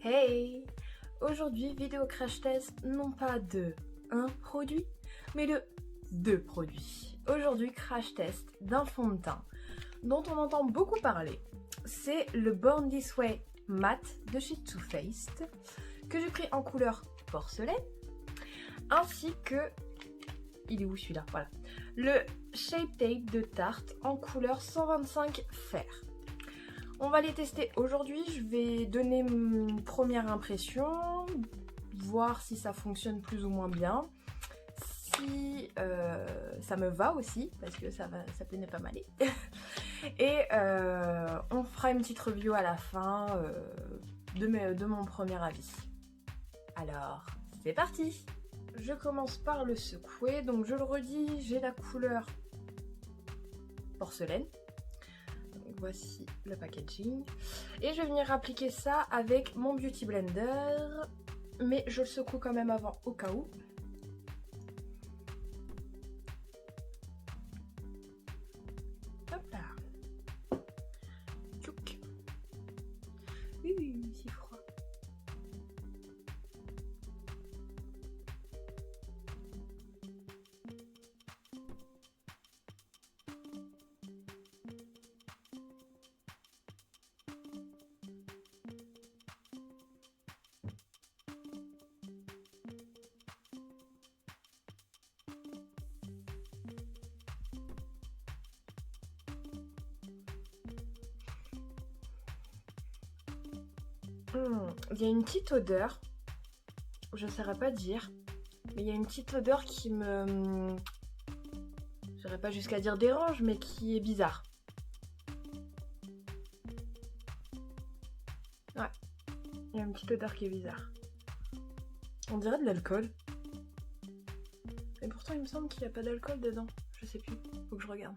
Hey! Aujourd'hui, vidéo crash test, non pas de un produit, mais de deux produits. Aujourd'hui, crash test d'un fond de teint dont on entend beaucoup parler. C'est le Born This Way Matte de chez Too Faced, que j'ai pris en couleur porcelaine, ainsi que... Il est où celui-là? Voilà. Le Shape Tape de Tarte en couleur 125 fer. On va les tester aujourd'hui, je vais donner une première impression, voir si ça fonctionne plus ou moins bien, si ça me va aussi, parce que ça peut ne pas m'aller. Et on fera une petite review à la fin de mon premier avis. Alors, c'est parti! Je commence par le secouer, donc je le redis, j'ai la couleur porcelaine. Voici le packaging et je vais venir appliquer ça avec mon beauty blender, mais je le secoue quand même avant au cas où. Hop là. Tchouk. Si froid. Il y a une petite odeur, je ne saurais pas dire, mais il y a une petite odeur qui me... Je n'irais pas jusqu'à dire dérange, mais qui est bizarre. Ouais, il y a une petite odeur qui est bizarre. On dirait de l'alcool. Et pourtant il me semble qu'il n'y a pas d'alcool dedans, je sais plus, faut que je regarde.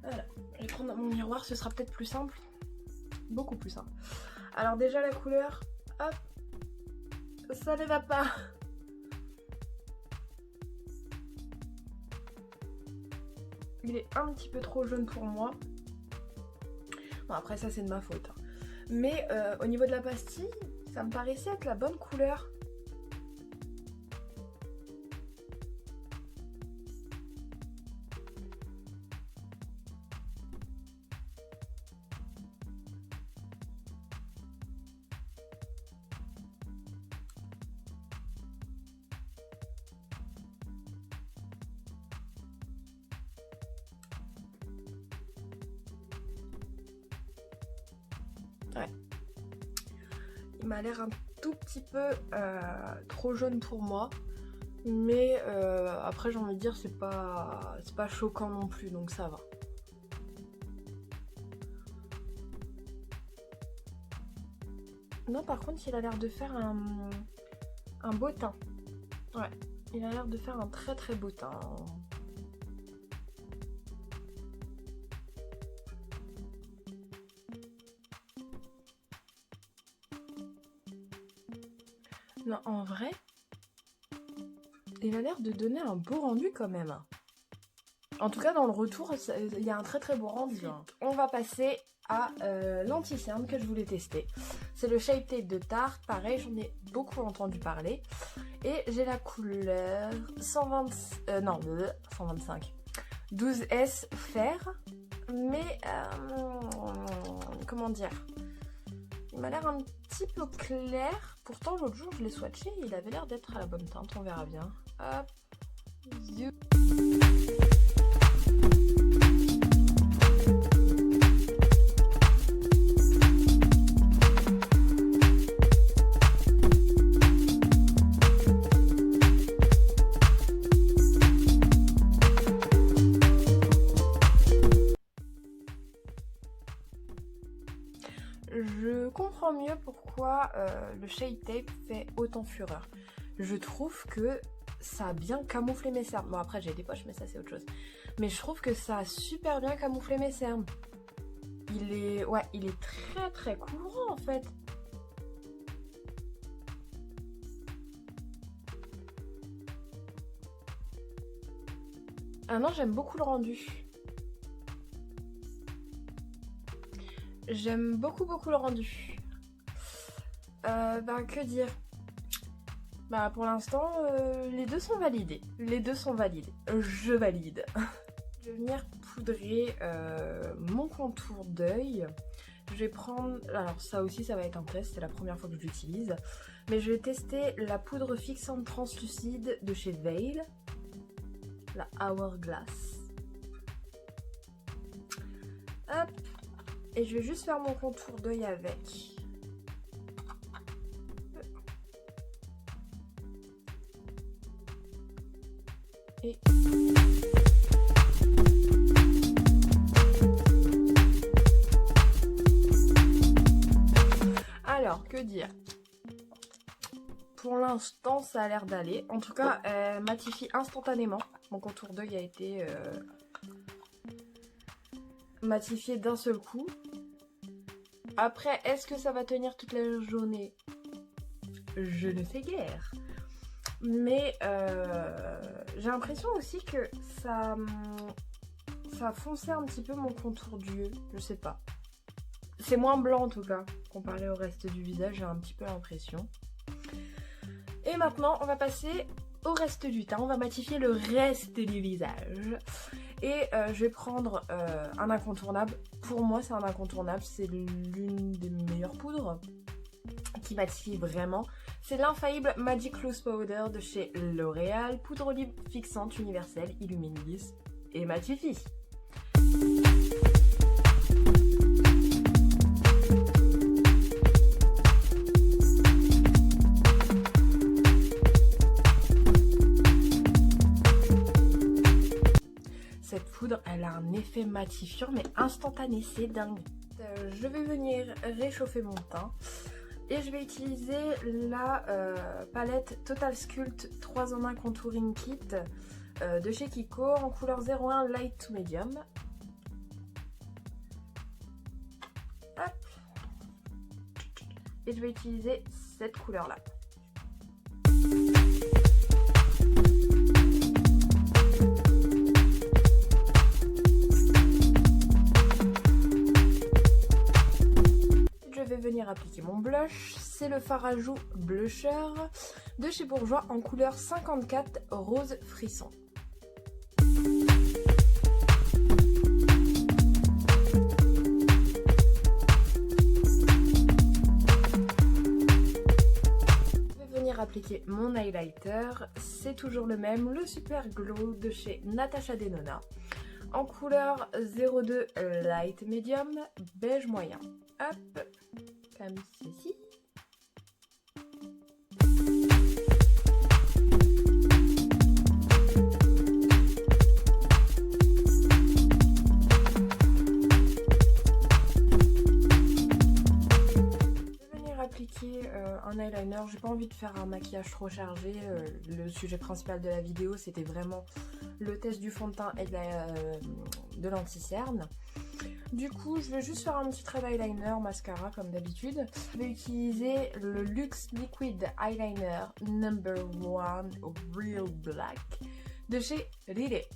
Voilà, je vais prendre mon miroir, ce sera peut-être plus simple. Beaucoup plus simple. Alors déjà la couleur, hop, ça ne va pas. Il est un petit peu trop jaune pour moi. Bon après ça c'est de ma faute. Mais au niveau de la pastille, ça me paraissait être la bonne couleur. Ouais. Il m'a l'air un tout petit peu trop jaune pour moi. Mais après j'ai envie de dire c'est pas choquant non plus, donc ça va. Non par contre il a l'air de faire un beau teint. Ouais, il a l'air de faire un très très beau teint. Non, en vrai, il a l'air de donner un beau rendu quand même. En tout cas, dans le retour, il y a un très très beau rendu. On va passer à l'anti-cerne que je voulais tester. C'est le Shape Tape de Tarte. Pareil, j'en ai beaucoup entendu parler. Et j'ai la couleur 125. 12S fer. Mais, comment dire, il m'a l'air un petit peu clair. Pourtant, l'autre jour, je l'ai swatché et il avait l'air d'être à la bonne teinte. On verra bien. Hop. Je comprends mieux pourquoi le Shape Tape fait autant fureur. Je trouve que ça a bien camouflé mes cernes. Bon après j'ai des poches mais ça c'est autre chose. Mais je trouve que ça a super bien camouflé mes cernes. Il est très très courant en fait. Ah non, j'aime beaucoup le rendu. J'aime beaucoup le rendu. Que dire? Pour l'instant, les deux sont validés. Je valide. Je vais venir poudrer mon contour d'œil. Je vais prendre... Alors ça aussi, ça va être un test. C'est la première fois que je l'utilise. Mais je vais tester la poudre fixante translucide de chez Veil. La Hourglass. Hop. Et je vais juste faire mon contour d'œil avec. Et... Alors, que dire? Pour l'instant, ça a l'air d'aller. En tout cas, elle matifie instantanément. Mon contour d'œil a été matifié d'un seul coup. Après, est-ce que ça va tenir toute la journée? Je ne sais guère. Mais j'ai l'impression aussi que ça a foncé un petit peu mon contour d'yeux. Je sais pas. C'est moins blanc en tout cas, comparé au reste du visage, j'ai un petit peu l'impression. Et maintenant, on va passer au reste du teint. On va matifier le reste du visage. Et je vais prendre un incontournable. Pour moi, c'est un incontournable. C'est l'une des meilleures poudres qui matifie vraiment. C'est l'infaillible Magic Loose Powder de chez L'Oréal. Poudre olive fixante universelle, illumine lisse et matifie. Cette poudre, elle a un effet matifiant mais instantané, c'est dingue. Je vais venir réchauffer mon teint et je vais utiliser la palette Total Sculpt 3 en 1 Contouring Kit de chez Kiko en couleur 01 Light to Medium. Hop. Et je vais utiliser cette couleur là. Je vais venir appliquer mon blush, c'est le fard à joues Blusher de chez Bourjois en couleur 54 rose frisson. Je vais venir appliquer mon highlighter, c'est toujours le même, le Super Glow de chez Natasha Denona en couleur 02 Light Medium beige moyen. Hop, comme ceci. Je vais venir appliquer un eyeliner. J'ai pas envie de faire un maquillage trop chargé. Le sujet principal de la vidéo, c'était vraiment le test du fond de teint et de l'anti-cerne. Du coup, je vais juste faire un petit trait d'eyeliner, mascara comme d'habitude. Je vais utiliser le Luxe Liquid Eyeliner No. 1 Real Black de chez Lillet.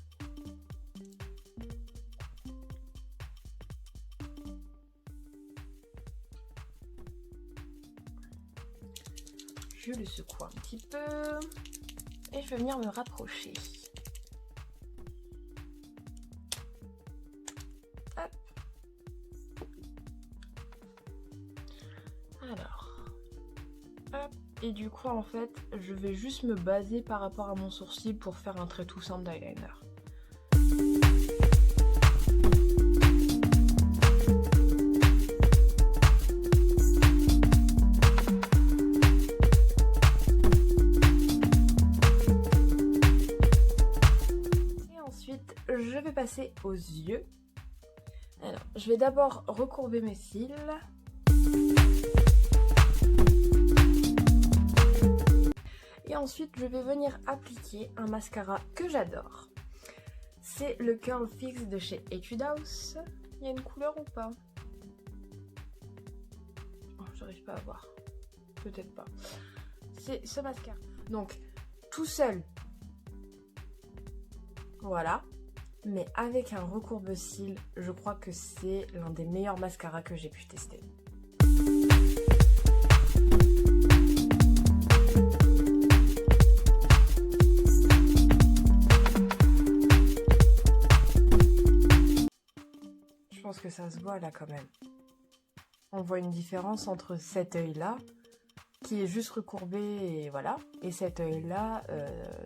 Je le secoue un petit peu et je vais venir me rapprocher. Alors, hop, et du coup en fait je vais juste me baser par rapport à mon sourcil pour faire un trait tout simple d'eyeliner. Et ensuite je vais passer aux yeux. Alors je vais d'abord recourber mes cils. Et ensuite, je vais venir appliquer un mascara que j'adore. C'est le Curl Fix de chez Etude House. Il y a une couleur ou pas? Oh, j'arrive pas à voir. Peut-être pas. C'est ce mascara. Donc, tout seul. Voilà. mais avec un recourbe-cils, je crois que c'est l'un des meilleurs mascaras que j'ai pu tester. Je pense que ça se voit là quand même. On voit une différence entre cet œil-là, qui est juste recourbé et voilà, et cet œil-là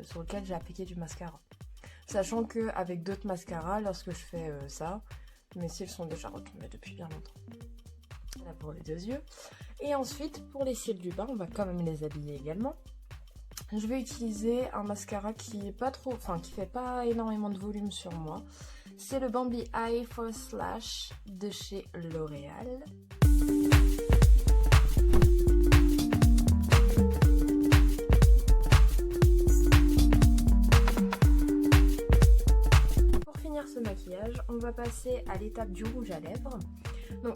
sur lequel j'ai appliqué du mascara. Sachant qu'avec d'autres mascaras, lorsque je fais ça, mes cils sont déjà retombés depuis bien longtemps. Là pour les deux yeux. Et ensuite, pour les cils du bas, on va quand même les habiller également. Je vais utiliser un mascara qui est pas trop, enfin qui fait pas énormément de volume sur moi. C'est le Bambi Eye False Lash de chez L'Oréal. Pour finir ce maquillage, on va passer à l'étape du rouge à lèvres. Donc,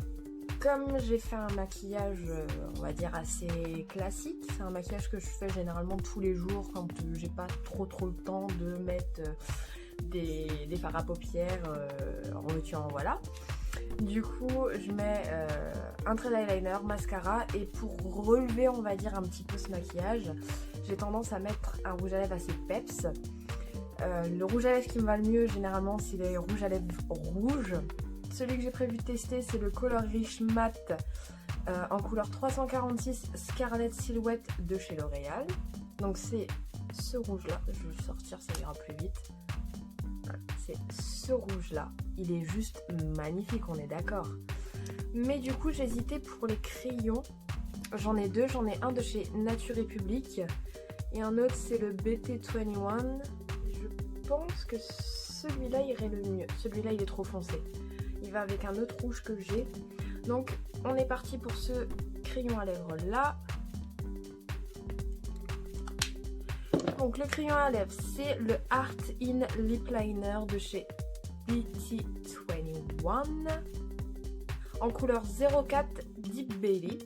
comme j'ai fait un maquillage, on va dire assez classique, c'est un maquillage que je fais généralement tous les jours quand j'ai pas trop le temps de mettre des fards à paupières en veux-tu en voilà. Du coup, je mets un trait d'eyeliner, mascara, et pour relever, on va dire, un petit peu ce maquillage, j'ai tendance à mettre un rouge à lèvres assez peps. Le rouge à lèvres qui me va le mieux, généralement, c'est les rouges à lèvres rouges. Celui que j'ai prévu de tester, c'est le Color Rich Matte en couleur 346 Scarlet Silhouette de chez L'Oréal. Donc c'est ce rouge-là, je vais le sortir, ça ira plus vite. C'est ce rouge-là, il est juste magnifique, on est d'accord. Mais du coup, j'hésitais pour les crayons. J'en ai deux, j'en ai un de chez Nature République et un autre, c'est le BT21. Je pense que celui-là irait le mieux. Celui-là, il est trop foncé. Il va avec un autre rouge que j'ai. Donc on est parti pour ce crayon à lèvres là. Donc le crayon à lèvres, c'est le Art In Lip Liner de chez BT21 en couleur 04 Deep Berry.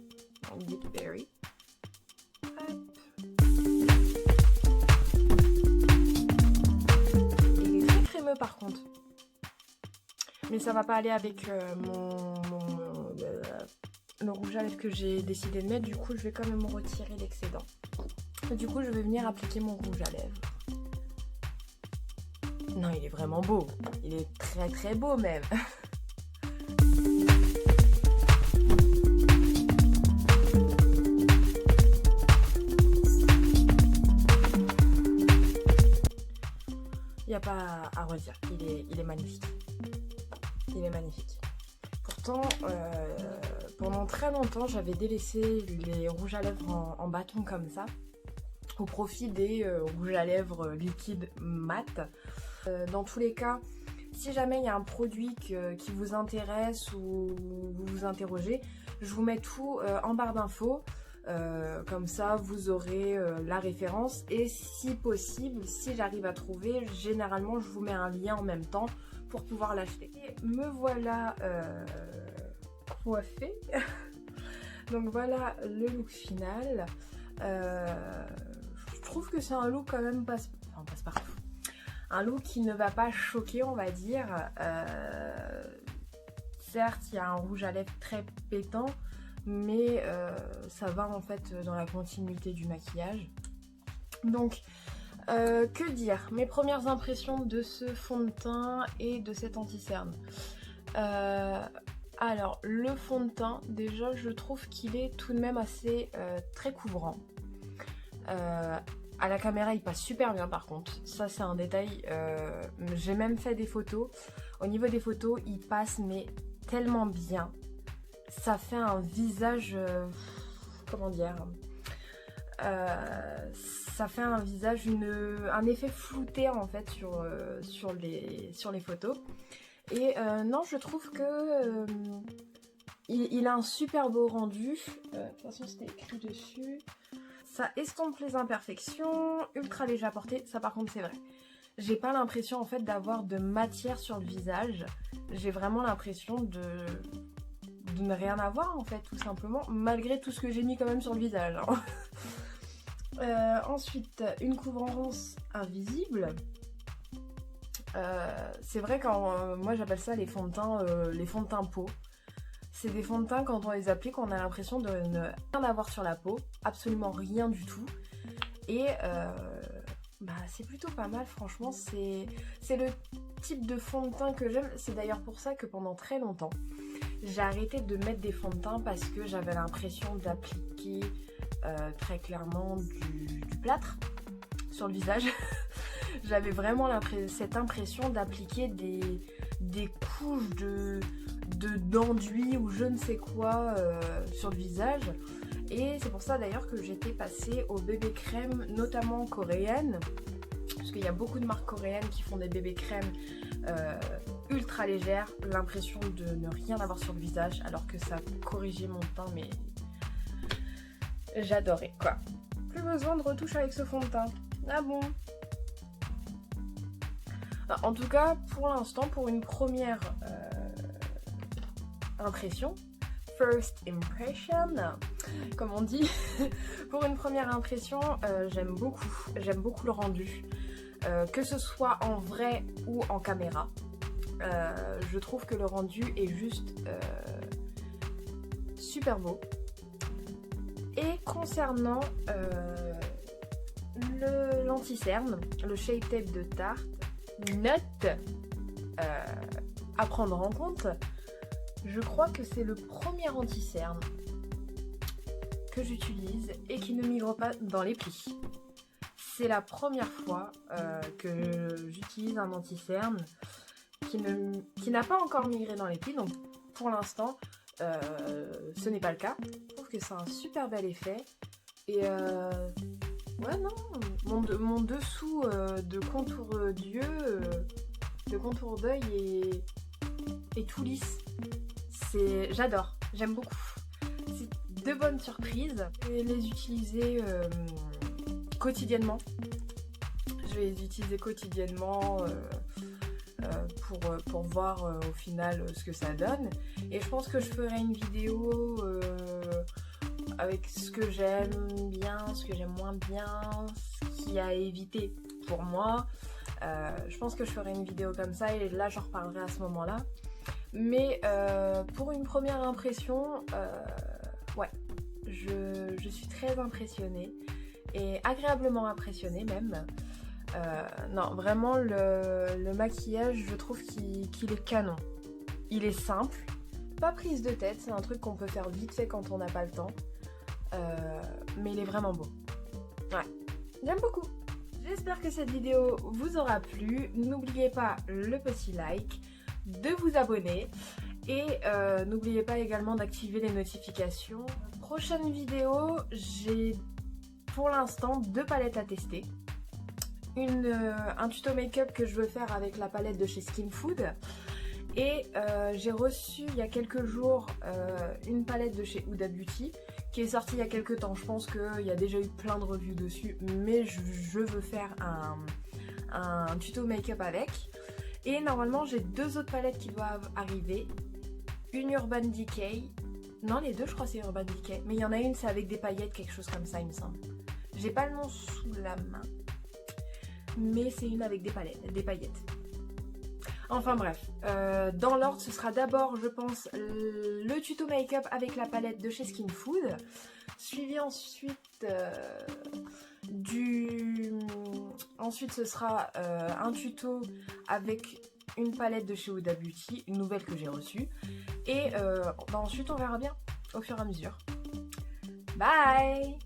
Deep Berry. Il est très crémeux par contre. Mais ça va pas aller avec le rouge à lèvres que j'ai décidé de mettre. Du coup, je vais quand même retirer l'excédent. Du coup, je vais venir appliquer mon rouge à lèvres. Non, il est vraiment beau. Il est très beau même. Il n'y a pas à redire. Il est magnifique. Il est magnifique. Pourtant, pendant très longtemps, j'avais délaissé les rouges à lèvres en bâton comme ça, au profit des rouges à lèvres liquides mat. Dans tous les cas, si jamais il y a un produit qui vous intéresse ou vous vous interrogez, je vous mets tout en barre d'infos. Comme ça, vous aurez la référence. Et si possible, si j'arrive à trouver, généralement, je vous mets un lien en même temps pour pouvoir l'acheter. Et me voilà coiffée. Donc voilà le look final. Je trouve que c'est un look quand même passe-partout. Un look qui ne va pas choquer, on va dire. Certes, il y a un rouge à lèvres très pétant, mais ça va en fait dans la continuité du maquillage. Donc, que dire? Mes premières impressions de ce fond de teint et de cet anti-cerne. Alors, le fond de teint, déjà, je trouve qu'il est tout de même assez très couvrant. À la caméra, il passe super bien par contre. Ça, c'est un détail. J'ai même fait des photos. Au niveau des photos, il passe mais tellement bien. Ça fait un visage... comment dire, ça fait un visage, un effet flouté en fait sur les photos. Et non, je trouve que il a un super beau rendu. De toute façon, c'était écrit dessus. Ça estompe les imperfections, ultra léger à porter. Ça, par contre, c'est vrai. J'ai pas l'impression en fait d'avoir de matière sur le visage. J'ai vraiment l'impression de ne rien avoir en fait, tout simplement, malgré tout ce que j'ai mis quand même sur le visage. Ensuite, une couvrance invisible. C'est vrai quand moi j'appelle ça les fonds de teint peau. C'est des fonds de teint quand on les applique, on a l'impression de ne rien avoir sur la peau, absolument rien du tout. Et c'est plutôt pas mal, franchement. C'est le type de fond de teint que j'aime. C'est d'ailleurs pour ça que pendant très longtemps, j'ai arrêté de mettre des fonds de teint parce que j'avais l'impression d'appliquer très clairement du plâtre sur le visage. J'avais vraiment cette impression d'appliquer des couches d'enduit ou je ne sais quoi sur le visage. Et c'est pour ça d'ailleurs que j'étais passée aux bébés crèmes, notamment coréennes. Parce qu'il y a beaucoup de marques coréennes qui font des bébés crèmes ultra légères. L'impression de ne rien avoir sur le visage alors que ça corrigeait mon teint, mais j'adorais quoi. Plus besoin de retouche avec ce fond de teint. Ah bon? En tout cas, pour l'instant, pour une première impression, first impression, comme on dit, pour une première impression, j'aime beaucoup le rendu, que ce soit en vrai ou en caméra. Je trouve que le rendu est juste super beau. Et concernant l'anti-cerne, le Shape Tape de Tarte, note à prendre en compte, je crois que c'est le premier anti-cerne que j'utilise et qui ne migre pas dans les plis. C'est la première fois que j'utilise un anti-cerne qui n'a pas encore migré dans les plis, donc pour l'instant ce n'est pas le cas. Je trouve que c'est un super bel effet et ouais non, mon dessous de contour d'yeux, de contour d'œil est tout lisse. J'adore, j'aime beaucoup. C'est de bonnes surprises. Je vais les utiliser quotidiennement. Je vais les utiliser quotidiennement pour voir au final ce que ça donne. Et je pense que je ferai une vidéo avec ce que j'aime bien, ce que j'aime moins bien, ce qu'il y a à éviter pour moi. Je pense que je ferai une vidéo comme ça et là j'en reparlerai à ce moment-là. Mais pour une première impression, ouais, je suis très impressionnée et agréablement impressionnée même. Non, vraiment le maquillage, je trouve qu'il est canon. Il est simple, pas prise de tête, c'est un truc qu'on peut faire vite fait quand on n'a pas le temps. Mais il est vraiment beau. Ouais, j'aime beaucoup. J'espère que cette vidéo vous aura plu. N'oubliez pas le petit like, de vous abonner et n'oubliez pas également d'activer les notifications. Prochaine vidéo, j'ai pour l'instant 2 palettes à tester. Un tuto make-up que je veux faire avec la palette de chez Skin Food et j'ai reçu il y a quelques jours une palette de chez Huda Beauty qui est sortie il y a quelques temps. Je pense qu'il y a déjà eu plein de reviews dessus, mais je veux faire un tuto make-up avec. Et normalement j'ai 2 autres palettes qui doivent arriver. Une Urban Decay. Non, les deux je crois c'est Urban Decay. Mais il y en a une c'est avec des paillettes, quelque chose comme ça il me semble. J'ai pas le nom sous la main. Mais c'est une avec des paillettes. Enfin bref. Dans l'ordre ce sera d'abord je pense le tuto make-up avec la palette de chez Skin Food. Suivi ensuite Ensuite ce sera un tuto avec une palette de chez Huda Beauty, une nouvelle que j'ai reçue. Et ensuite on verra bien au fur et à mesure. Bye!